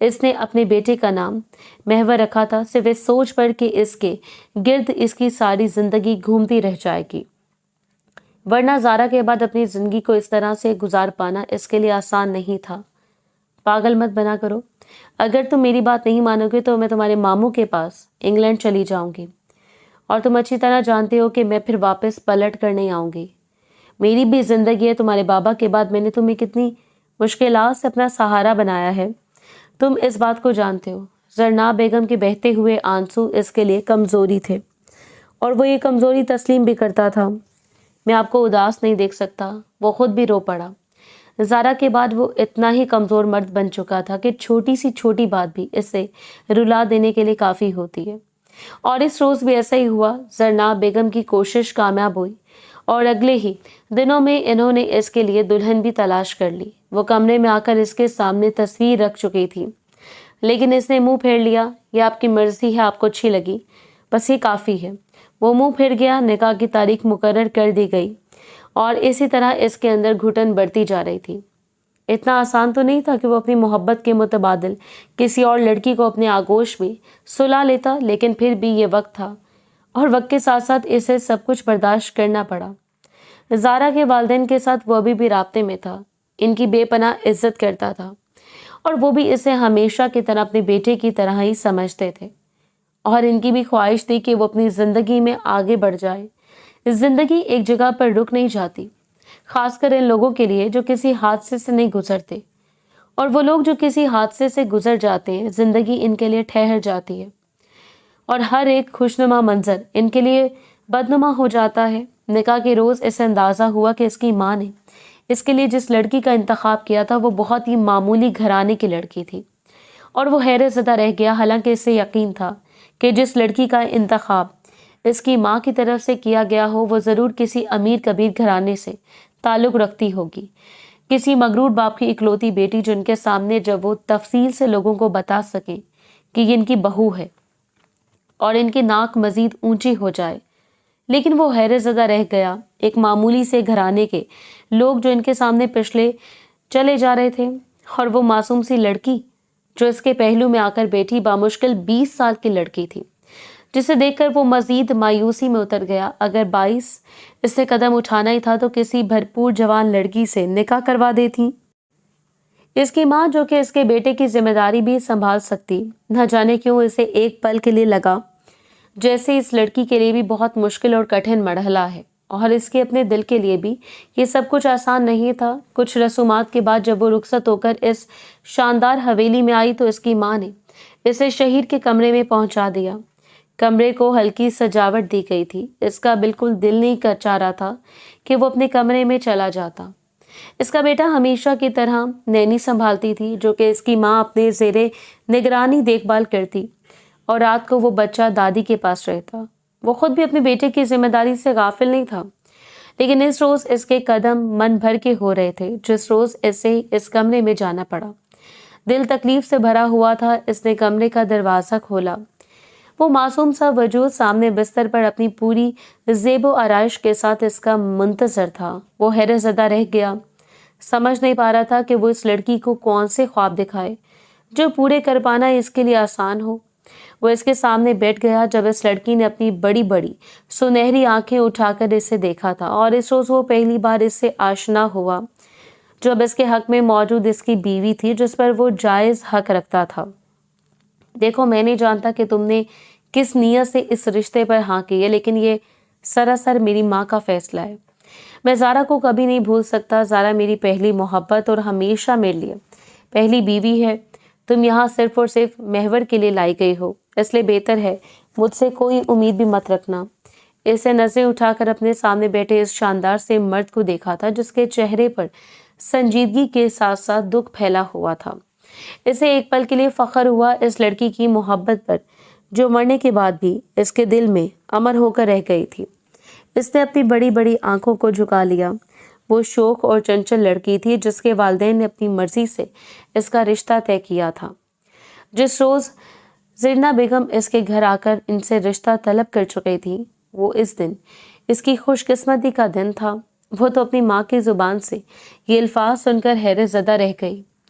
اس نے اپنے بیٹے کا نام محور رکھا تھا صرف اس سوچ پر کہ اس کے گرد اس کی ساری زندگی گھومتی رہ جائے گی، ورنہ زارا کے بعد اپنی زندگی کو اس طرح سے گزار پانا اس کے لیے آسان نہیں تھا۔ پاگل مت بنا کرو، اگر تم میری بات نہیں مانو گے تو میں تمہارے ماموں کے پاس انگلینڈ چلی جاؤں گی، اور تم اچھی طرح جانتے ہو کہ میں پھر واپس پلٹ کر نہیں آؤں گی۔ میری بھی زندگی ہے، تمہارے بابا کے بعد میں نے تمہیں کتنی مشکلات سے اپنا سہارا بنایا ہے، تم اس بات کو جانتے ہو۔ زرناب بیگم کے بہتے ہوئے آنسو اس کے لیے کمزوری تھے، اور وہ یہ کمزوری تسلیم بھی کرتا تھا۔ میں آپ کو اداس نہیں دیکھ سکتا، وہ خود بھی رو پڑا۔ زارا کے بعد وہ اتنا ہی کمزور مرد بن چکا تھا کہ چھوٹی سی چھوٹی بات بھی اسے رلا دینے کے لیے کافی ہوتی ہے، اور اس روز بھی ایسا ہی ہوا۔ زرناب بیگم کی کوشش کامیاب ہوئی، اور اگلے ہی دنوں میں انہوں نے اس کے لیے دلہن بھی تلاش کر لی۔ وہ کمرے میں آ کر اس کے سامنے تصویر رکھ چکی تھی، لیکن اس نے منہ پھیر لیا۔ یہ آپ کی مرضی ہے، آپ کو اچھی لگی، بس یہ کافی ہے۔ وہ منہ پھیر گیا۔ نکاح کی تاریخ مقرر کر دی گئی، اور اسی طرح اس کے اندر گھٹن بڑھتی جا رہی تھی۔ اتنا آسان تو نہیں تھا کہ وہ اپنی محبت کے متبادل کسی اور لڑکی کو اپنے آغوش میں سلا لیتا، لیکن پھر بھی یہ وقت تھا، اور وقت کے ساتھ ساتھ اسے سب کچھ برداشت کرنا پڑا۔ زارا کے والدین کے ساتھ وہ ابھی بھی رابطے میں تھا، ان کی بے پناہ عزت کرتا تھا، اور وہ بھی اسے ہمیشہ کی طرح اپنے بیٹے کی طرح ہی سمجھتے تھے، اور ان کی بھی خواہش تھی کہ وہ اپنی زندگی میں آگے بڑھ جائے۔ زندگی ایک جگہ پر رک نہیں جاتی، خاص کر ان لوگوں کے لیے جو کسی حادثے سے نہیں گزرتے، اور وہ لوگ جو کسی حادثے سے گزر جاتے ہیں، زندگی ان کے لیے ٹھہر جاتی ہے، اور ہر ایک خوشنما منظر ان کے لیے بدنما ہو جاتا ہے۔ نکاح کے روز اسے اندازہ ہوا کہ اس کی ماں نے اس کے لیے جس لڑکی کا انتخاب کیا تھا وہ بہت ہی معمولی گھرانے کی لڑکی تھی، اور وہ حیرت زدہ رہ گیا، حالانکہ اسے یقین تھا کہ جس لڑکی کا انتخاب اس کی ماں کی طرف سے کیا گیا ہو وہ ضرور کسی امیر کبیر گھرانے سے تعلق رکھتی ہوگی، کسی مغرور باپ کی اکلوتی بیٹی جن کے سامنے جب وہ تفصیل سے لوگوں کو بتا سکیں کہ یہ ان کی بہو ہے، اور ان کی ناک مزید اونچی ہو جائے۔ لیکن وہ حیرت زدہ رہ گیا، ایک معمولی سے گھرانے کے لوگ جو ان کے سامنے پچھلے چلے جا رہے تھے، اور وہ معصوم سی لڑکی جو اس کے پہلو میں آ کر بیٹھی بامشکل 20 سال کی لڑکی تھی، جسے دیکھ کر وہ مزید مایوسی میں اتر گیا۔ اگر باعث اس سے قدم اٹھانا ہی تھا تو کسی بھرپور جوان لڑکی سے نکاح کروا دیتی۔ اس کی ماں جو کہ اس کے بیٹے کی ذمہ داری بھی سنبھال سکتی، نہ جانے کیوں اسے ایک پل کے لیے لگا جیسے اس لڑکی کے لیے بھی بہت مشکل اور کٹھن مرحلہ ہے، اور اس کے اپنے دل کے لیے بھی یہ سب کچھ آسان نہیں تھا۔ کچھ رسومات کے بعد جب وہ رخصت ہو کر اس شاندار حویلی میں آئی تو اس کی ماں نے اسے شہیر کے کمرے میں پہنچا دیا۔ کمرے کو ہلکی سجاوٹ دی گئی تھی، اس کا بالکل دل نہیں چاہ رہا تھا کہ وہ اپنے کمرے میں چلا جاتا۔ اس کا بیٹا ہمیشہ کی طرح نینی سنبھالتی تھی، جو کہ اس کی ماں اپنے زیر نگرانی دیکھ بھال کرتی، اور رات کو وہ بچہ دادی کے پاس رہتا۔ وہ خود بھی اپنے بیٹے کی ذمہ داری سے غافل نہیں تھا، لیکن اس روز اس کے قدم من بھر کے ہو رہے تھے جس روز اسے اس کمرے میں جانا پڑا۔ دل تکلیف سے بھرا ہوا تھا۔ اس نے کمرے کا دروازہ کھولا۔ وہ معصوم سا وجود سامنے بستر پر اپنی پوری زیب و آرائش کے ساتھ اس کا منتظر تھا۔ وہ حیرت زدہ رہ گیا، سمجھ نہیں پا رہا تھا کہ وہ اس لڑکی کو کون سے خواب دکھائے جو پورے کر پانا اس کے لیے آسان ہو۔ وہ اس کے سامنے بیٹھ گیا جب اس لڑکی نے اپنی بڑی بڑی سنہری آنکھیں اٹھا کر اسے دیکھا تھا، اور اس روز وہ پہلی بار اس سے آشنا ہوا جو اب اس کے حق میں موجود اس کی بیوی تھی، جس پر وہ جائز حق رکھتا تھا۔ دیکھو، میں نہیں جانتا کہ تم نے کس نیت سے اس رشتے پر ہاں کی ہے، لیکن یہ سراسر میری ماں کا فیصلہ ہے۔ میں زارا کو کبھی نہیں بھول سکتا۔ زارا میری پہلی محبت اور ہمیشہ میرے لیے پہلی بیوی ہے۔ تم یہاں صرف اور صرف محور کے لیے لائی گئی ہو، اس لیے بہتر ہے مجھ سے کوئی امید بھی مت رکھنا۔ اسے نظریں اٹھا کر اپنے سامنے بیٹھے اس شاندار سے مرد کو دیکھا تھا جس کے چہرے پر سنجیدگی کے ساتھ ساتھ دکھ پھیلا ہوا تھا۔ اسے ایک پل کے لیے فخر ہوا اس لڑکی کی محبت پر جو مرنے کے بعد بھی اس کے دل میں امر ہو کر رہ گئی تھی۔ اس نے اپنی بڑی بڑی آنکھوں کو جھکا لیا۔ وہ شوخ اور چنچل لڑکی تھی جس کے والدین نے اپنی مرضی سے اس کا رشتہ طے کیا تھا۔ جس روز زرینہ بیگم اس کے گھر آ کر ان سے رشتہ طلب کر چکی تھی، وہ اس دن اس کی خوش قسمتی کا دن تھا۔ وہ تو اپنی ماں کی زبان سے یہ الفاظ سن کر حیرت زدہ رہ گئی۔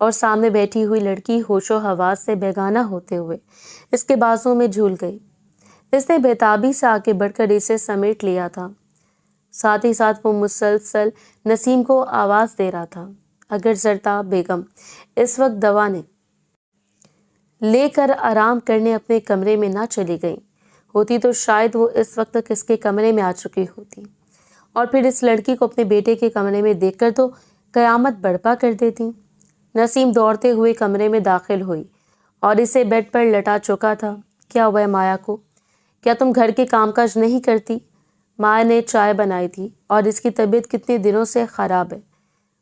اور سامنے بیٹھی ہوئی لڑکی ہوش و حواس سے بیگانہ ہوتے ہوئے اس کے بازوں میں جھول گئی۔ اس نے بےتابی سے آگے بڑھ کر اسے سمیٹ لیا تھا، ساتھ ہی ساتھ وہ مسلسل نسیم کو آواز دے رہا تھا۔ اگر زرتاب بیگم اس وقت دوا نے لے کر آرام کرنے اپنے کمرے میں نہ چلی گئی ہوتی تو شاید وہ اس وقت تک اس کے کمرے میں آ چکی ہوتی، اور پھر اس لڑکی کو اپنے بیٹے کے کمرے میں دیکھ کر تو قیامت برپا کر دیتی۔ نسیم دوڑتے ہوئے کمرے میں داخل ہوئی اور اسے بیڈ پر لٹا چکا تھا۔ کیا ہوا ہے مایا کو؟ کیا تم گھر کے کام کاج نہیں کرتی؟ مایا نے چائے بنائی تھی اور اس کی طبیعت کتنے دنوں سے خراب ہے،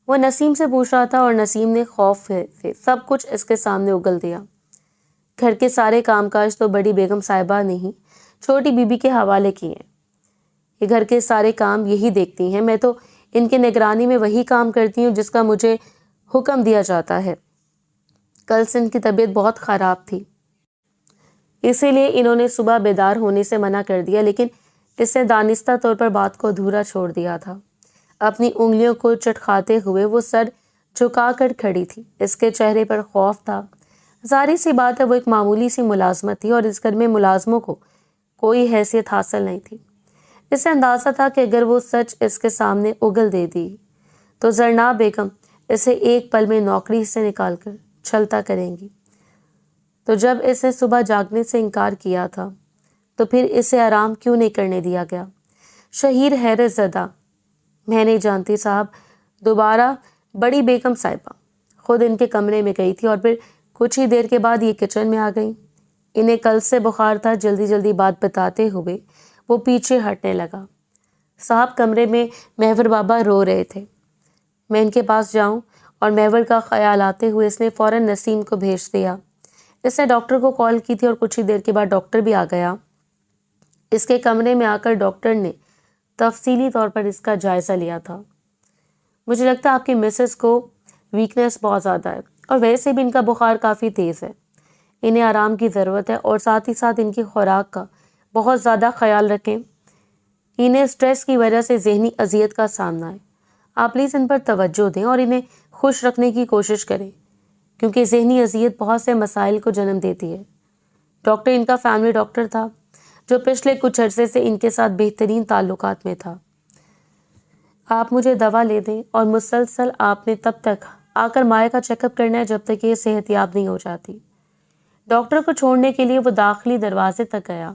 وہ نسیم سے پوچھ رہا تھا، اور نسیم نے خوف سے سب کچھ اس کے سامنے اگل دیا۔ گھر کے سارے کام کاج تو بڑی بیگم صاحبہ نے ہی چھوٹی بی بی کے حوالے کیے ہیں، یہ گھر کے سارے کام یہی دیکھتی ہیں، میں تو ان کے نگرانی میں وہی کام کرتی ہوں جس کا مجھے حکم دیا جاتا ہے۔ کل سے ان کی طبیعت بہت خراب تھی، اسی لیے انہوں نے صبح بیدار ہونے سے منع کر دیا، لیکن اس نے دانستہ طور پر بات کو ادھورا چھوڑ دیا تھا۔ اپنی انگلیوں کو چٹکھاتے ہوئے وہ سر جھکا کر کھڑی تھی، اس کے چہرے پر خوف تھا۔ ظاہر سی بات ہے وہ ایک معمولی سی ملازمت تھی اور اس گھر میں ملازموں کو کوئی حیثیت حاصل نہیں تھی۔ اسے اندازہ تھا کہ اگر وہ سچ اس کے سامنے اگل دے دی تو زرناب بیگم اسے ایک پل میں نوکری سے نکال کر چھلتا کریں گی۔ تو جب اس نے صبح جاگنے سے انکار کیا تھا تو پھر اسے آرام کیوں نہیں کرنے دیا گیا؟ شہیر حیرت زدہ، میں نہیں جانتی صاحب۔ دوبارہ بڑی بیگم صاحبہ خود ان کے کمرے میں گئی تھی اور پھر کچھ ہی دیر کے بعد یہ کچن میں آ گئی۔ انہیں کل سے بخار تھا، جلدی جلدی بات بتاتے ہوئے وہ پیچھے ہٹنے لگا۔ صاحب کمرے میں محور بابا رو رہے تھے، میں ان کے پاس جاؤں؟ اور محور کا خیال آتے ہوئے اس نے فوراً نسیم کو بھیج دیا۔ اس نے ڈاکٹر کو کال کی تھی اور کچھ ہی دیر کے بعد ڈاکٹر بھی آ گیا۔ اس کے کمرے میں آ کر ڈاکٹر نے تفصیلی طور پر اس کا جائزہ لیا تھا۔ مجھے لگتا ہے آپ کی مسز کو ویکنس بہت زیادہ ہے، اور ویسے بھی ان کا بخار کافی تیز ہے، انہیں آرام کی ضرورت ہے، اور ساتھ ہی ساتھ ان کی خوراک کا بہت زیادہ خیال رکھیں، انہیں سٹریس کی وجہ سے ذہنی اذیت کا سامنا ہے۔ آپ پلیز ان پر توجہ دیں اور انہیں خوش رکھنے کی کوشش کریں، کیونکہ ذہنی اذیت بہت سے مسائل کو جنم دیتی ہے۔ ڈاکٹر ان کا فیملی ڈاکٹر تھا جو پچھلے کچھ عرصے سے ان کے ساتھ بہترین تعلقات میں تھا۔ آپ مجھے دوا لے دیں، اور مسلسل آپ نے تب تک آ کر مایا کا چیک اپ کرنا ہے جب تک یہ صحت یاب نہیں ہو جاتی۔ ڈاکٹر کو چھوڑنے کے لیے وہ داخلی دروازے تک گیا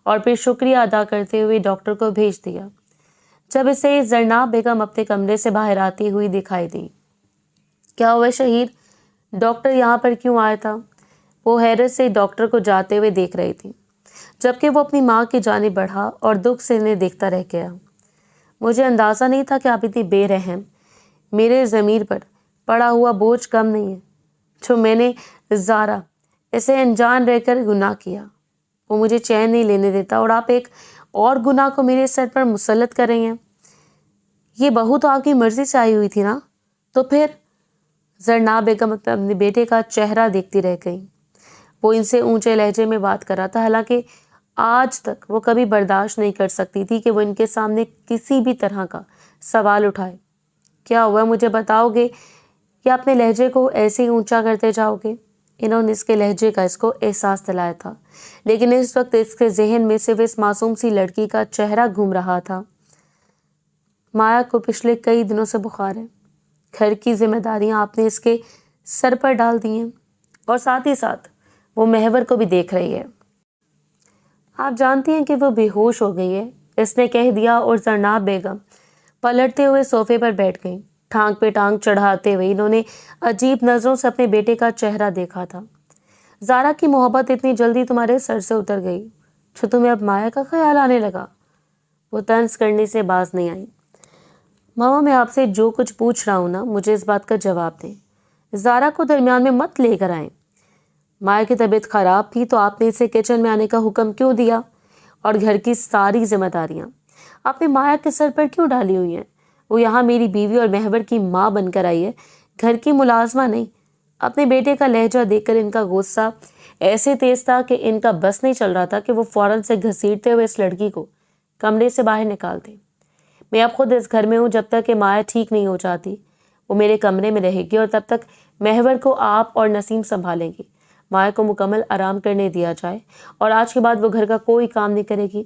اور پھر شکریہ ادا کرتے ہوئے ڈاکٹر کو بھیج دیا۔ جب اسے زرناب بیگم اپنے کمرے سے باہر آتی ہوئی دکھائی دی، کیا ہوا شہیر؟ ڈاکٹر یہاں پر کیوں آیا تھا؟ وہ حیرت سے ڈاکٹر کو جاتے ہوئے دیکھ رہی تھی، جبکہ وہ اپنی ماں کی جانب بڑھا اور دکھ سے انہیں دیکھتا رہ گیا۔ مجھے اندازہ نہیں تھا کہ آپ اتنی بے رحم، میرے ضمیر پر پڑا ہوا بوجھ کم نہیں ہے جو میں نے زارا اسے انجان رہ کر گناہ کیا، وہ مجھے چین نہیں لینے دیتا، اور آپ ایک اور گناہ کو میرے سر پر مسلط کر رہی ہیں۔ یہ بہو تو آپ کی مرضی سے آئی ہوئی تھی نا؟ تو پھر زرناب بیگم اپنے بیٹے کا چہرہ دیکھتی رہ گئی۔ وہ ان سے اونچے لہجے میں بات کر رہا تھا، حالانکہ آج تک وہ کبھی برداشت نہیں کر سکتی تھی کہ وہ ان کے سامنے کسی بھی طرح کا سوال اٹھائے۔ کیا ہوا مجھے بتاؤ گے یا اپنے لہجے کو ایسے ہی اونچا کرتے جاؤ گے؟ انہوں نے اس کے لہجے کا اس کو احساس دلایا تھا، لیکن اس وقت اس کے ذہن میں صرف اس معصوم سی لڑکی کا چہرہ گھوم رہا تھا۔ مایا کو پچھلے کئی دنوں سے بخار ہے، گھر کی ذمہ داریاں آپ نے اس کے سر پر ڈال دی ہیں، اور ساتھ ہی ساتھ وہ محور کو بھی دیکھ رہی ہے۔ آپ جانتی ہیں کہ وہ بے ہوش ہو گئی ہے، اس نے کہہ دیا، اور زرناب بیگم پلٹتے ہوئے صوفے پر بیٹھ گئیں۔ ٹانگ پہ ٹانگ چڑھاتے ہوئے انہوں نے عجیب نظروں سے اپنے بیٹے کا چہرہ دیکھا تھا۔ زارا کی محبت اتنی جلدی تمہارے سر سے اتر گئی جو تمہیں اب مایا کا خیال آنے لگا؟ وہ طنز کرنے سے باز نہیں آئی۔ ماما میں آپ سے جو کچھ پوچھ رہا ہوں نا، مجھے اس بات کا جواب دیں، زارا کو درمیان میں مت لے کر آئیں۔ مایا کی طبیعت خراب تھی تو آپ نے اسے کچن میں آنے کا حکم کیوں دیا؟ اور گھر کی ساری ذمہ داریاں آپ نے مایا کے سر پر کیوں ڈالی ہوئی ہیں؟ وہ یہاں میری بیوی اور محور کی ماں بن کر آئی ہے، گھر کی ملازمہ نہیں۔ اپنے بیٹے کا لہجہ دیکھ کر ان کا غصہ ایسے تیز تھا کہ ان کا بس نہیں چل رہا تھا کہ وہ فوراً سے گھسیٹتے ہوئے اس لڑکی کو کمرے سے باہر نکال دیں۔ میں اب خود اس گھر میں ہوں جب تک کہ مایا ٹھیک نہیں ہو جاتی، وہ میرے کمرے میں رہے گی اور تب تک محور کو آپ اور نسیم سنبھالیں گی۔ مایا کو مکمل آرام کرنے دیا جائے اور آج کے بعد وہ گھر کا کوئی کام نہیں کرے گی۔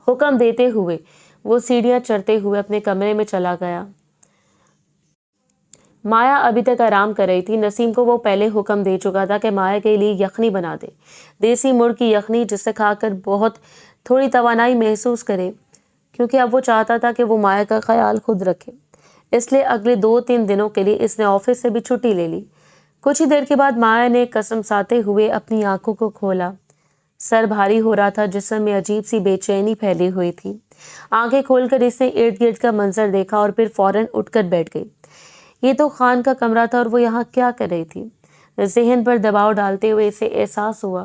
حکم دیتے ہوئے وہ سیڑھیاں چڑھتے ہوئے اپنے کمرے میں چلا گیا۔ مایا ابھی تک آرام کر رہی تھی۔ نسیم کو وہ پہلے حکم دے چکا تھا کہ مایا کے لیے یخنی بنا دے، دیسی مڑ کی یخنی، جسے کھا کر بہت تھوڑی توانائی محسوس کرے، کیونکہ اب وہ چاہتا تھا کہ وہ مایا کا خیال خود رکھے۔ اس لیے اگلے 2-3 دنوں کے لیے اس نے آفس سے بھی چھٹی لے لی۔ کچھ ہی دیر کے بعد مایا نے قسم ساتے ہوئے اپنی آنکھوں کو کھولا۔ سر بھاری ہو رہا تھا، جسم میں عجیب سی بے چینی پھیلی ہوئی تھی۔ آنکھیں کھول کر اس نے ارد گرد کا منظر دیکھا اور پھر فوراً اٹھ کر بیٹھ گئی۔ یہ تو خان کا کمرہ تھا اور وہ یہاں کیا کر رہی تھی؟ ذہن پر دباؤ ڈالتے ہوئے اسے احساس ہوا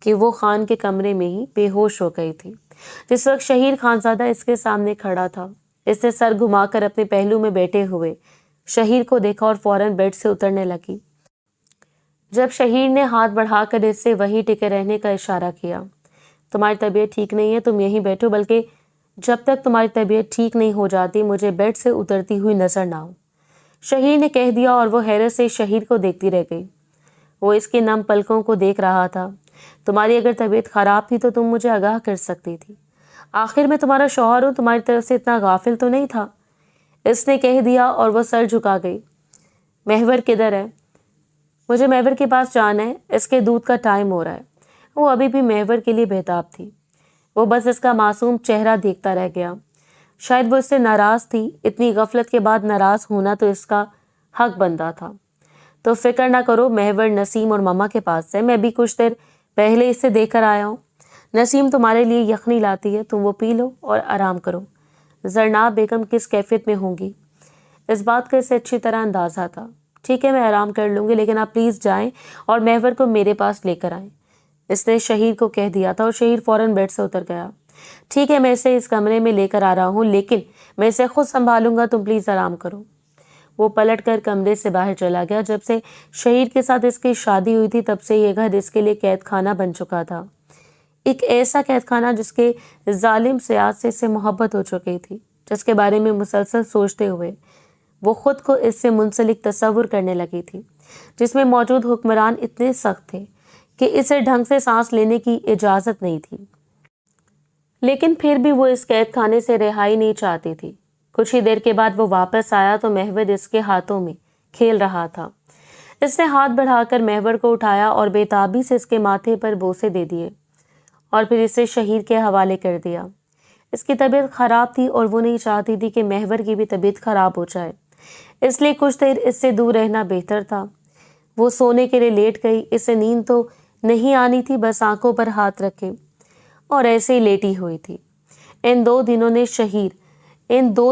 کہ وہ خان کے کمرے میں ہی بے ہوش ہو گئی تھی جس وقت شہیر خانزادہ اس کے سامنے کھڑا تھا۔ اس نے سر گھما کر اپنے پہلو میں بیٹھے ہوئے شہیر کو دیکھا اور فوراً بیڈ سے اترنے لگی۔ جب شہیر نے ہاتھ بڑھا کر اس سے وہیں ٹکے رہنے کا اشارہ کیا، تمہاری طبیعت ٹھیک نہیں ہے، تم یہیں بیٹھو، بلکہ جب تک تمہاری طبیعت ٹھیک نہیں ہو جاتی مجھے بیڈ سے اترتی ہوئی نظر نہ ہو، شہیر نے کہہ دیا اور وہ حیرت سے شہیر کو دیکھتی رہ گئی۔ وہ اس کے نم پلکوں کو دیکھ رہا تھا۔ تمہاری اگر طبیعت خراب تھی تو تم مجھے آگاہ کر سکتی تھی، آخر میں تمہارا شوہر ہوں، تمہاری طرف سے اتنا غافل تو نہیں تھا، اس نے کہہ دیا اور وہ سر جھکا گئی۔ محور کدھر ہے؟ مجھے محور کے پاس جانا ہے، اس کے دودھ کا ٹائم ہو رہا ہے۔ وہ ابھی بھی محور کے لیے بہتاب تھی۔ وہ بس اس کا معصوم چہرہ دیکھتا رہ گیا۔ شاید وہ اس سے ناراض تھی، اتنی غفلت کے بعد ناراض ہونا تو اس کا حق بنتا تھا۔ تو فکر نہ کرو، محور نسیم اور ماما کے پاس ہے، میں بھی کچھ دیر پہلے اسے دے کر آیا ہوں۔ نسیم تمہارے لیے یخنی لاتی ہے، تم وہ پی لو اور آرام کرو۔ زرناب بیگم کس کیفیت میں ہوں گی، اس بات کا اسے اچھی طرح اندازہ تھا۔ ٹھیک ہے، میں آرام کر لوں گی، لیکن آپ پلیز جائیں اور محور کو میرے پاس لے کر آئیں، اس نے شہیر کو کہہ دیا تھا اور شہیر فوراً بیڈ سے اتر گیا۔ ٹھیک ہے، میں اسے اس کمرے میں لے کر آ رہا ہوں، لیکن میں اسے خود سنبھالوں گا، تم پلیز آرام کرو۔ وہ پلٹ کر کمرے سے باہر چلا گیا۔ جب سے شہیر کے ساتھ اس کی شادی ہوئی تھی تب سے یہ گھر اس کے لیے قید خانہ بن چکا تھا، ایک ایسا قید خانہ جس کے ظالم سیاد سے اسے محبت ہو چکی تھی، جس کے بارے میں مسلسل سوچتے ہوئے وہ خود کو اس سے منسلک تصور کرنے لگی تھی، جس میں موجود حکمران اتنے سخت تھے کہ اسے ڈھنگ سے سانس لینے کی اجازت نہیں تھی، لیکن پھر بھی وہ اس قید خانے سے رہائی نہیں چاہتی تھی۔ کچھ ہی دیر کے بعد وہ واپس آیا تو محور اس کے ہاتھوں میں کھیل رہا تھا۔ اس نے ہاتھ بڑھا کر محور کو اٹھایا اور بے تابی سے اس کے ماتھے پر بوسے دے دیے اور پھر اسے شہیر کے حوالے کر دیا۔ اس کی طبیعت خراب تھی اور وہ نہیں چاہتی تھی کہ محور کی بھی طبیعت خراب ہو جائے، اس لیے کچھ دیر اس سے دور رہنا بہتر تھا۔ وہ سونے کے لیے لیٹ گئی۔ اسے نیند تو نہیں آنی تھی، بس آنکھوں پر ہاتھ رکھے اور ایسے ہی لیٹی ہوئی تھی۔ ان 2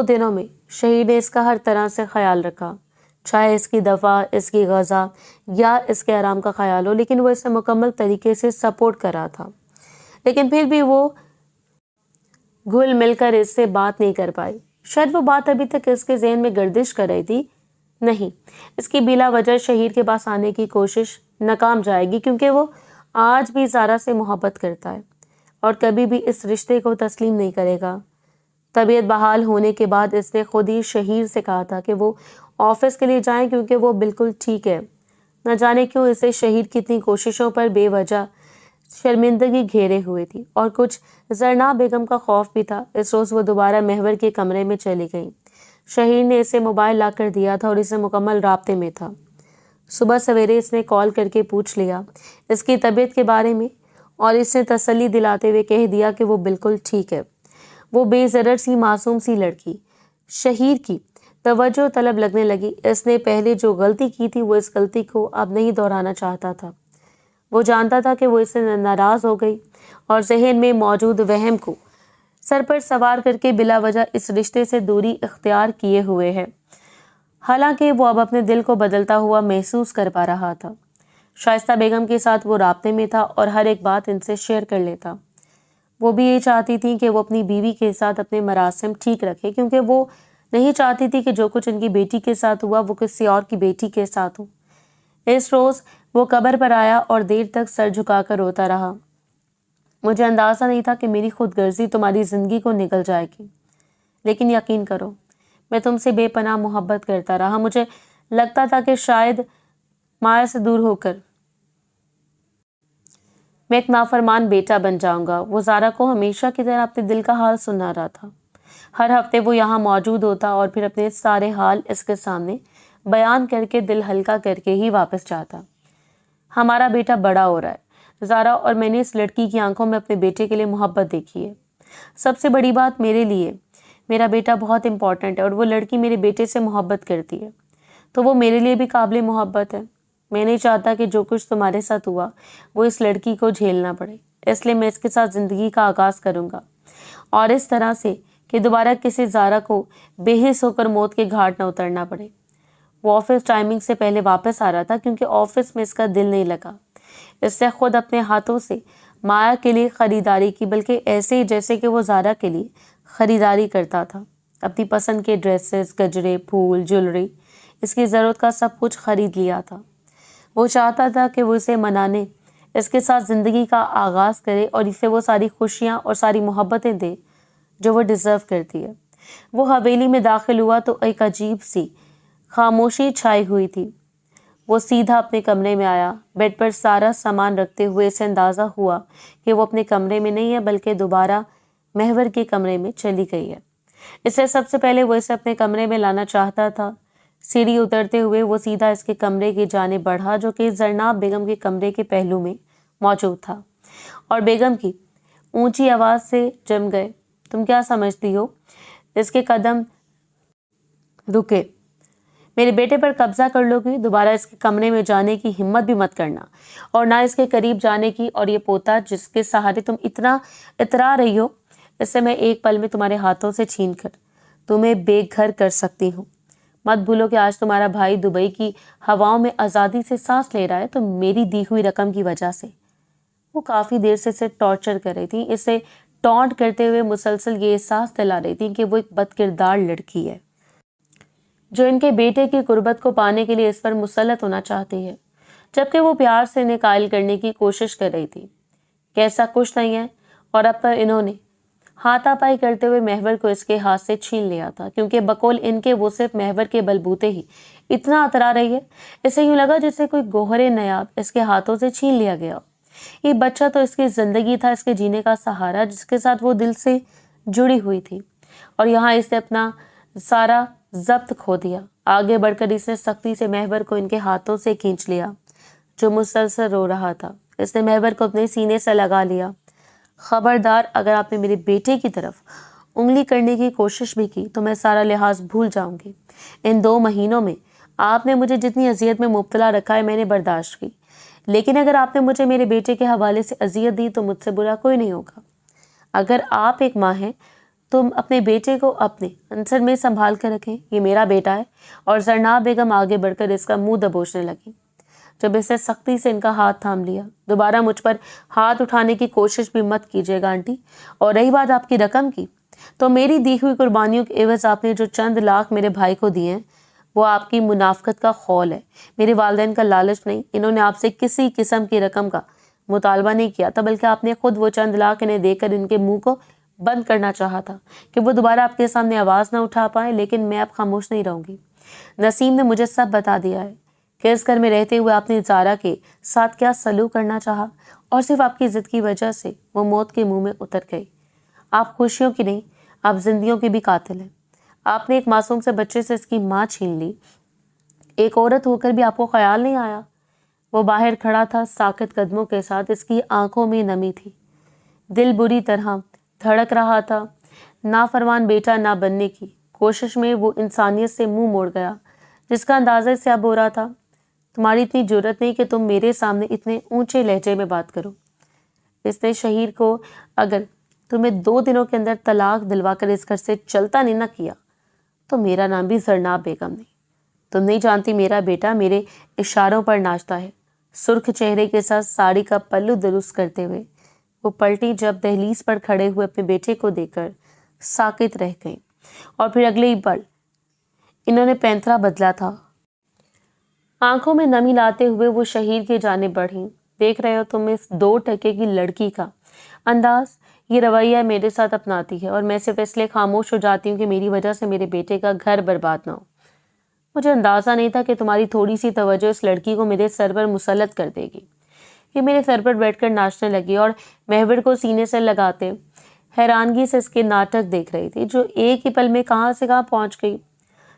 دنوں میں شہیر نے اس کا ہر طرح سے خیال رکھا، چاہے اس کی دوا، اس کی غذا یا اس کے آرام کا خیال ہو، لیکن وہ اسے مکمل طریقے سے سپورٹ کر رہا تھا، لیکن پھر بھی وہ گھل مل کر اس سے بات نہیں کر پائی۔ شاید وہ بات ابھی تک اس کے ذہن میں گردش کر رہی تھی۔ نہیں، اس کی بلا وجہ شہیر کے پاس آنے کی کوشش ناکام جائے گی، کیونکہ وہ آج بھی زارا سے محبت کرتا ہے اور کبھی بھی اس رشتے کو تسلیم نہیں کرے گا۔ طبیعت بحال ہونے کے بعد اس نے خود ہی شہیر سے کہا تھا کہ وہ آفس کے لیے جائیں، کیونکہ وہ بالکل ٹھیک ہے۔ نہ جانے کیوں اسے شہیر کی اتنی کوششوں پر بے وجہ شرمندگی گھیرے ہوئے تھی، اور کچھ زرنا بیگم کا خوف بھی تھا۔ اس روز وہ دوبارہ محور کے کمرے میں چلی گئی۔ شہیر نے اسے موبائل لا کر دیا تھا اور اسے مکمل رابطے میں تھا۔ صبح سویرے اس نے کال کر کے پوچھ لیا اس کی طبیعت کے بارے میں، اور اس نے تسلی دلاتے ہوئے کہہ دیا کہ وہ بالکل ٹھیک ہے۔ وہ بے ضرر سی معصوم سی لڑکی شہیر کی توجہ طلب لگنے لگی۔ اس نے پہلے جو غلطی کی تھی وہ اس غلطی کو اب نہیں دہرانا چاہتا تھا۔ وہ جانتا تھا کہ وہ اس سے ناراض ہو گئی اور ذہن میں موجود وہم کو سر پر سوار کر کے بلا وجہ اس رشتے سے دوری اختیار کیے ہوئے ہے، حالانکہ وہ اب اپنے دل کو بدلتا ہوا محسوس کر پا رہا تھا۔ شائستہ بیگم کے ساتھ وہ رابطے میں تھا اور ہر ایک بات ان سے شیئر کر لیتا۔ وہ بھی یہ چاہتی تھی کہ وہ اپنی بیوی کے ساتھ اپنے مراسم ٹھیک رکھے، کیونکہ وہ نہیں چاہتی تھی کہ جو کچھ ان کی بیٹی کے ساتھ ہوا وہ کسی اور کی بیٹی کے ساتھ ہو۔ اس روز وہ قبر پر آیا اور دیر تک سر جھکا کر روتا رہا۔ مجھے اندازہ نہیں تھا کہ میری خود غرضی تمہاری زندگی کو نگل جائے گی، لیکن یقین کرو میں تم سے بے پناہ محبت کرتا رہا. مجھے لگتا تھا کہ شاید مایا سے دور ہو کر میں ایک نافرمان بیٹا بن جاؤں گا. وہ زارا کو ہمیشہ کی طرح اپنے دل کا حال سنا رہا تھا. ہر ہفتے وہ یہاں موجود ہوتا اور پھر اپنے سارے حال اس کے سامنے بیان کر کے دل ہلکا کر کے ہی واپس جاتا. ہمارا بیٹا بڑا ہو رہا ہے. زارا اور میں نے اس لڑکی کی آنکھوں میں اپنے بیٹے کے لیے محبت دیکھی ہے. سب سے بڑی بات میرے لیے میرا بیٹا بہت امپورٹنٹ ہے اور وہ لڑکی میرے بیٹے سے محبت کرتی ہے تو وہ میرے لیے بھی قابل محبت ہے. میں نہیں چاہتا کہ جو کچھ تمہارے ساتھ ہوا وہ اس لڑکی کو جھیلنا پڑے. اس لیے میں اس کے ساتھ زندگی کا آغاز کروں گا اور اس طرح سے کہ دوبارہ کسی زارا کو بے حس ہو کر موت کے گھاٹ نہ اترنا پڑے. وہ آفس ٹائمنگ سے پہلے واپس آ رہا تھا کیونکہ آفس میں اس کا دل نہیں لگا. اس نے خود اپنے ہاتھوں سے مایا کے لیے خریداری کی, بلکہ ایسے ہی جیسے کہ وہ زارا کے لیے خریداری کرتا تھا. اپنی پسند کے ڈریسز, گجرے, پھول, جولری, اس کی ضرورت کا سب کچھ خرید لیا تھا. وہ چاہتا تھا کہ وہ اسے منانے, اس کے ساتھ زندگی کا آغاز کرے اور اسے وہ ساری خوشیاں اور ساری محبتیں دے جو وہ ڈیزرو کرتی ہے. وہ حویلی میں داخل ہوا تو ایک عجیب سی خاموشی چھائی ہوئی تھی. وہ سیدھا اپنے کمرے میں آیا. بیڈ پر سارا سامان رکھتے ہوئے اسے اندازہ ہوا کہ وہ اپنے کمرے میں نہیں ہے بلکہ دوبارہ محور کے کمرے میں چلی گئی ہے. اس لیے سب سے پہلے وہ اسے اپنے کمرے میں لانا چاہتا تھا. سیڑھی اترتے ہوئے وہ سیدھا اس کے کمرے کی جانب بڑھا جو کہ زرناب بیگم کے کمرے کے پہلو میں موجود تھا, اور بیگم کی اونچی آواز سے جم گئے. تم کیا سمجھتی ہو؟ اس کے قدم رکے. میرے بیٹے پر قبضہ کر لو گی. دوبارہ اس کے کمرے میں جانے کی ہمت بھی مت کرنا اور نہ اس کے قریب جانے کی. اور یہ پوتا جس کے سہارے تم اتنا اترا رہی ہو, اس سے میں ایک پل میں تمہارے ہاتھوں سے چھین کر تمہیں بے گھر کر سکتی ہوں. مت بھولو کہ آج تمہارا بھائی دبئی کی ہواؤں میں آزادی سے سانس لے رہا ہے تو میری دی ہوئی رقم کی وجہ سے. وہ کافی دیر سے اسے ٹارچر کر رہی تھی, اسے ٹونٹ کرتے ہوئے مسلسل یہ احساس دلا رہی تھی کہ وہ ایک بد کردار لڑکی ہے جو ان کے بیٹے کی قربت کو پانے کے لیے اس پر مسلط ہونا چاہتی ہے, جبکہ وہ پیار سے انہیں قائل کرنے کی کوشش کر رہی تھی. کیسا کچھ نہیں ہے. اور اب پر انہوں نے ہاتھا پائی کرتے ہوئے محور کو اس کے ہاتھ سے چھین لیا تھا, کیونکہ بقول ان کے وہ صرف محور کے بلبوتے ہی اتنا اترا رہی ہے. اسے یوں لگا جیسے کوئی گوہر نیاب اس کے ہاتھوں سے چھین لیا گیا. یہ بچہ تو اس کی زندگی تھا, اس کے جینے کا سہارا, جس کے ساتھ وہ دل سے جڑی ہوئی تھی, اور یہاں اس نے اپنا سارا ضبط کھو دیا. آگے بڑھ کر اس نے سختی سے محور کو ان کے ہاتھوں سے کھینچ لیا جو مسلسل رو رہا تھا. اس نے محور کو اپنے سینے سے لگا لیا. خبردار, اگر آپ نے میرے بیٹے کی طرف انگلی کرنے کی کوشش بھی کی تو میں سارا لحاظ بھول جاؤں گی. ان 2 مہینوں میں آپ نے مجھے جتنی اذیت میں مبتلا رکھا ہے میں نے برداشت کی, لیکن اگر آپ نے مجھے میرے بیٹے کے حوالے سے اذیت دی تو مجھ سے برا کوئی نہیں ہوگا. اگر آپ ایک ماں ہیں تم اپنے بیٹے کو اپنے عنصر میں سنبھال کر رکھیں. یہ میرا بیٹا ہے. اور زرناب بیگم آگے بڑھ کر اس کا منہ دبوچنے لگی جب اس نے سختی سے ان کا ہاتھ تھام لیا. دوبارہ مجھ پر ہاتھ اٹھانے کی کوشش بھی مت کیجیے گا آنٹی. اور رہی بات آپ کی رقم کی, تو میری دی ہوئی قربانیوں کے عوض آپ نے جو چند لاکھ میرے بھائی کو دیے ہیں وہ آپ کی منافقت کا خول ہے, میرے والدین کا لالچ نہیں. انہوں نے آپ سے کسی قسم کی رقم کا مطالبہ نہیں کیا تھا, بلکہ آپ نے خود وہ چند لاکھ انہیں دے کر ان کے منہ کو بند کرنا چاہا تھا کہ وہ دوبارہ آپ کے سامنے آواز نہ اٹھا پائے. لیکن میں اب خاموش نہیں رہوں گی. نسیم نے مجھے سب بتا دیا ہے کہ اس گھر میں رہتے ہوئے آپ نے زارا کے ساتھ کیا سلوک کرنا چاہا, اور صرف آپ کی ضد کی وجہ سے وہ موت کے منہ میں اتر گئی. آپ خوشیوں کی نہیں, آپ زندگیوں کے بھی قاتل ہیں. آپ نے ایک معصوم سے بچے سے اس کی ماں چھین لی. ایک عورت ہو کر بھی آپ کو خیال نہیں آیا. وہ باہر کھڑا تھا ساکت قدموں کے ساتھ, اس کی آنکھوں میں نمی تھی, دل بری طرح دھڑک رہا تھا. نافرمان بیٹا نہ بننے کی کوشش میں وہ انسانیت سے منہ موڑ گیا, جس کا اندازہ اس سے اب ہو رہا تھا. تمہاری اتنی جرت نہیں کہ تم میرے سامنے اتنے اونچے لہجے میں بات کرو. اس نے شہیر کو اگر تمہیں 2 دنوں کے اندر طلاق دلوا کر اس گھر سے چلتا نہیں نہ کیا تو میرا نام بھی زرناب بیگم نہیں. تم نہیں جانتی میرا بیٹا میرے اشاروں پر ناچتا ہے. سرخ چہرے کے ساتھ ساڑی کا پلو درست کرتے ہوئے وہ پلٹی جب دہلیز پر کھڑے ہوئے اپنے بیٹے کو دیکھ کر ساکت رہ گئیں, اور پھر اگلے ہی پل انہوں نے پینترا بدلا تھا. آنکھوں میں نمی لاتے ہوئے وہ شہیر کی جانب بڑھی. دیکھ رہے ہو تم اس 2 ٹکے کی لڑکی کا انداز, یہ رویہ میرے ساتھ اپناتی ہے اور میں صرف اس لیے خاموش ہو جاتی ہوں کہ میری وجہ سے میرے بیٹے کا گھر برباد نہ ہو۔ مجھے اندازہ نہیں تھا کہ تمہاری تھوڑی سی توجہ اس لڑکی کو میرے سر پر مسلط کر دے گی۔ یہ میرے سر پر بیٹھ کر ناچنے لگی اور محور کو سینے سے لگاتے حیرانگی سے اس کے ناٹک دیکھ رہی تھی، جو ایک ہی پل میں کہاں سے کہاں پہنچ گئی۔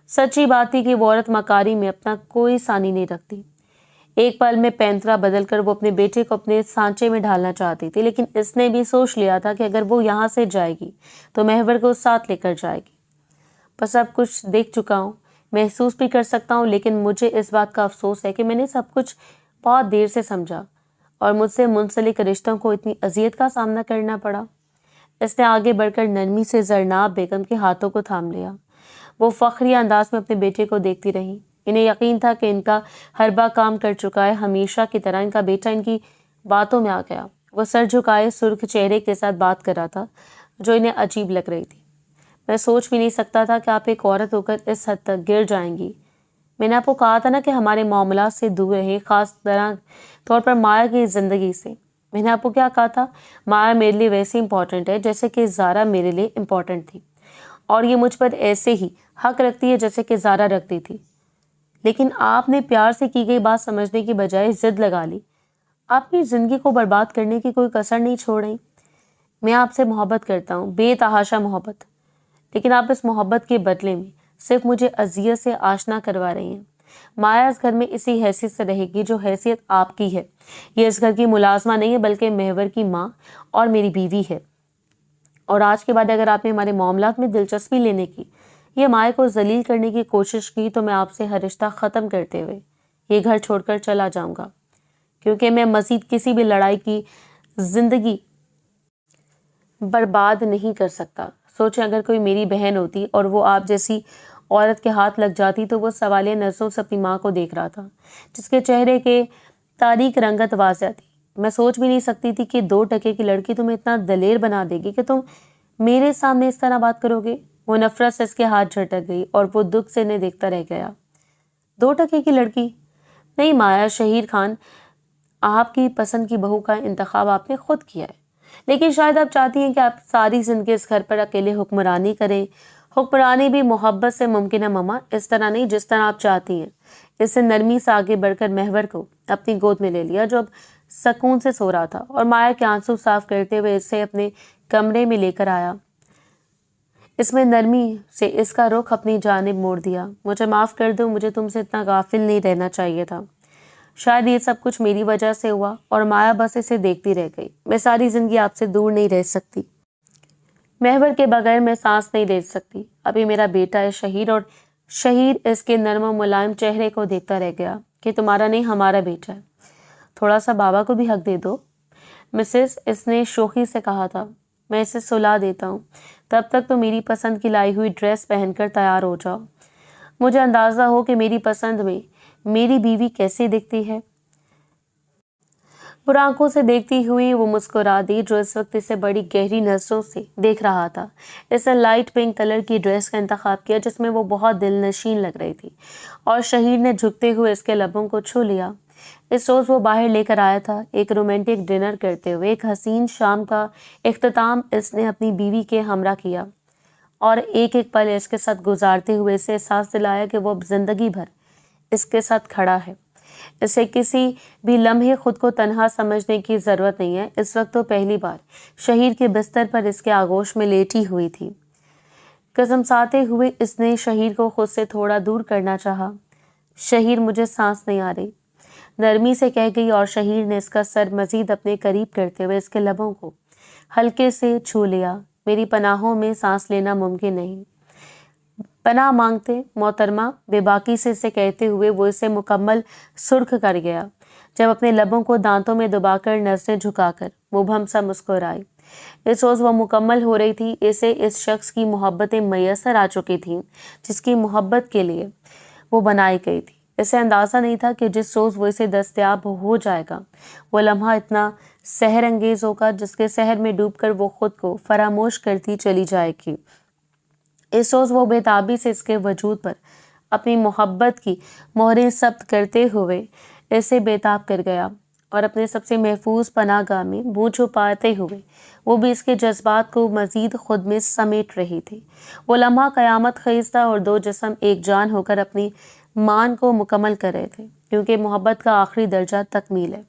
سچی بات تھی کہ وہ عورت مکاری میں اپنا کوئی ثانی نہیں رکھتی۔ ایک پل میں پینترا بدل کر وہ اپنے بیٹے کو اپنے سانچے میں ڈالنا چاہتی تھی، لیکن اس نے بھی سوچ لیا تھا کہ اگر وہ یہاں سے جائے گی تو محور کو ساتھ لے کر جائے گی۔ بس اب کچھ دیکھ چکا ہوں، محسوس بھی کر سکتا ہوں، لیکن مجھے اس بات کا افسوس ہے کہ میں نے سب کچھ بہت دیر سے سمجھا اور مجھ سے منسلک رشتوں کو اتنی اذیت کا سامنا کرنا پڑا۔ اس نے آگے بڑھ کر نرمی سے زرناب بیگم کے ہاتھوں کو تھام لیا۔ وہ فخریہ انداز میں اپنے بیٹے کو دیکھتی رہی۔ انہیں یقین تھا کہ ان کا حربہ کام کر چکا ہے۔ ہمیشہ کی طرح ان کا بیٹا ان کی باتوں میں آ گیا۔ وہ سر جھکائے سرخ چہرے کے ساتھ بات کر رہا تھا جو انہیں عجیب لگ رہی تھی۔ میں سوچ بھی نہیں سکتا تھا کہ آپ ایک عورت ہو کر اس حد تک گر جائیں گی۔ میں نے آپ کو کہا تھا نا کہ ہمارے معاملات سے دور رہے، خاص طور پر مایا کی زندگی سے۔ میں نے آپ کو کیا کہا تھا؟ مایا میرے لیے ویسے امپورٹنٹ ہے جیسے کہ زارا میرے لیے امپورٹنٹ تھی، اور یہ مجھ پر ایسے ہی حق رکھتی ہے جیسے کہ زارا رکھتی تھی۔ لیکن آپ نے پیار سے کی گئی بات سمجھنے کی بجائے ضد لگا لی۔ آپ اپنی زندگی کو برباد کرنے کی کوئی کسر نہیں چھوڑ رہی۔ میں آپ سے محبت کرتا ہوں، بے تحاشا محبت، لیکن آپ اس محبت کے بدلے میں صرف مجھے اذیت سے آشنا کروا رہی ہیں۔ مایا اس گھر میں اسی حیثیت سے رہے گی جو حیثیت آپ کی ہے۔ یہ اس گھر کی ملازمہ نہیں ہے بلکہ محور کی ماں اور میری بیوی ہے، اور آج کے بعد اگر آپ نے ہمارے معاملات میں دلچسپی لینے کی یا مایا کو ذلیل کرنے کی کوشش کی تو میں آپ سے ہر رشتہ ختم کرتے ہوئے یہ گھر چھوڑ کر چلا جاؤں گا، کیونکہ میں مزید کسی بھی لڑائی کی زندگی برباد نہیں کر سکتا۔ سوچیں اگر کوئی میری بہن ہوتی اور وہ آپ جیسی عورت کے ہاتھ لگ جاتی تو وہ سوالیہ نظروں سے اپنی ماں کو دیکھ رہا تھا جس کے چہرے کے تاریک رنگت واضح تھی۔ میں سوچ بھی نہیں سکتی تھی کہ 2 ٹکے کی لڑکی تمہیں اتنا دلیر بنا دے گی کہ تم میرے سامنے اس طرح بات کرو گے۔ وہ نفرت سے اس کے ہاتھ جھٹک گئی اور وہ دکھ سے انہیں دیکھتا رہ گیا۔ 2 ٹکے کی لڑکی؟ نہیں مایا، شہیر خان آپ کی پسند کی بہو کا انتخاب آپ نے خود کیا ہے، لیکن شاید آپ چاہتی ہیں کہ آپ ساری زندگی اس گھر پر اکیلے حکمرانی کریں۔ حکمرانی بھی محبت سے ممکن ہے ماما، اس طرح نہیں جس طرح آپ چاہتی ہیں۔ اس سے نرمی سے آگے بڑھ کر محور کو اپنی گود میں لے لیا جو اب سکون سے سو رہا تھا، اور مایا کے آنسو صاف کرتے ہوئے اسے اپنے کمرے میں لے کر آیا۔ اس میں نرمی سے اس کا رخ اپنی جانب موڑ دیا۔ مجھے معاف کر دو، مجھے تم سے اتنا غافل نہیں رہنا چاہیے تھا۔ شاید یہ سب کچھ میری وجہ سے ہوا، اور مایا بس اسے دیکھتی رہ گئی۔ میں ساری زندگی آپ سے دور نہیں رہ سکتی، محور کے بغیر میں سانس نہیں لے سکتی۔ ابھی میرا بیٹا ہے شہیر، اور شہیر اس کے نرم و ملائم چہرے کو دیکھتا رہ گیا کہ تمہارا نہیں ہمارا بیٹا ہے، تھوڑا سا بابا کو بھی حق دے دو مسز، اس نے شوخی سے کہا تھا۔ میں اسے سلا دیتا ہوں، تب تک تو میری پسند کی لائی ہوئی ڈریس پہن کر تیار ہو جاؤ۔ مجھے اندازہ ہو کہ میری پسند میں میری بیوی کیسی دکھتی ہے۔ پر آنکھوں سے دیکھتی ہوئی وہ مسکرا دی جو اس وقت اسے بڑی گہری نظروں سے دیکھ رہا تھا۔ اس نے لائٹ پنک کلر کی ڈریس کا انتخاب کیا جس میں وہ بہت دل نشین لگ رہی تھی، اور شہیر نے جھکتے ہوئے اس کے لبوں کو چھو لیا۔ اس روز وہ باہر لے کر آیا تھا، ایک رومانٹک ڈنر کرتے ہوئے ایک حسین شام کا اختتام اس نے اپنی بیوی کے ہمراہ کیا، اور ایک ایک پل اس کے ساتھ گزارتے ہوئے اسے احساس دلایا کہ وہ اب زندگی بھر اس کے ساتھ کھڑا ہے۔ اسے کسی بھی لمحے خود کو تنہا سمجھنے کی ضرورت نہیں ہے۔ اس وقت تو پہلی بار شہیر کے بستر پر اس کے آغوش میں لیٹی ہوئی تھی۔ قسمساتے ہوئے اس نے شہیر کو خود سے تھوڑا دور کرنا چاہا۔ شہیر، مجھے سانس نہیں آ رہی، نرمی سے کہہ گئی، اور شہیر نے اس کا سر مزید اپنے قریب کرتے ہوئے اس کے لبوں کو ہلکے سے چھو لیا۔ میری پناہوں میں سانس لینا ممکن نہیں۔ پناہ مانگتے محترمہ، بے باکی سے اسے کہتے ہوئے وہ اسے مکمل سرخ کر گیا، جب اپنے لبوں کو دانتوں میں دبا کر نظریں جھکا کر مبہم سا مسکرائی۔ اس روز وہ مکمل ہو رہی تھی۔ اسے اس شخص کی محبتیں میسر آ چکی تھیں جس کی محبت کے لیے وہ بنائی گئی تھی۔ اسے اندازہ نہیں تھا کہ جس روز وہ اسے دستیاب ہو جائے گا وہ لمحہ اتنا سحر انگیز ہوگا جس کے سحر میں ڈوب کر وہ خود کو فراموش کرتی چلی جائے گی۔ اس روز وہ بے تابی سے اس کے وجود پر اپنی محبت کی مہریں ثبت کرتے ہوئے اسے بے تاب کر گیا، اور اپنے سب سے محفوظ پناہ گاہ میں منہ چھپاتے ہوئے وہ بھی اس کے جذبات کو مزید خود میں سمیٹ رہی تھی۔ وہ لمحہ قیامت خیز تھا اور دو جسم ایک جان ہو کر اپنی مان کو مکمل کر رہے تھے، کیونکہ محبت کا آخری درجہ تکمیل ہے۔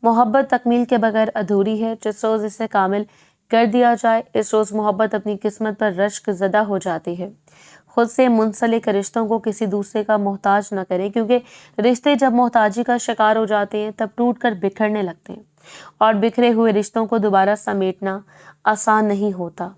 محبت تکمیل کے بغیر ادھوری ہے۔ جس روز اسے کامل کر دیا جائے، اس روز محبت اپنی قسمت پر رشک زدہ ہو جاتی ہے۔ خود سے منسلک رشتوں کو کسی دوسرے کا محتاج نہ کریں، کیونکہ رشتے جب محتاجی کا شکار ہو جاتے ہیں تب ٹوٹ کر بکھرنے لگتے ہیں، اور بکھرے ہوئے رشتوں کو دوبارہ سمیٹنا آسان نہیں ہوتا۔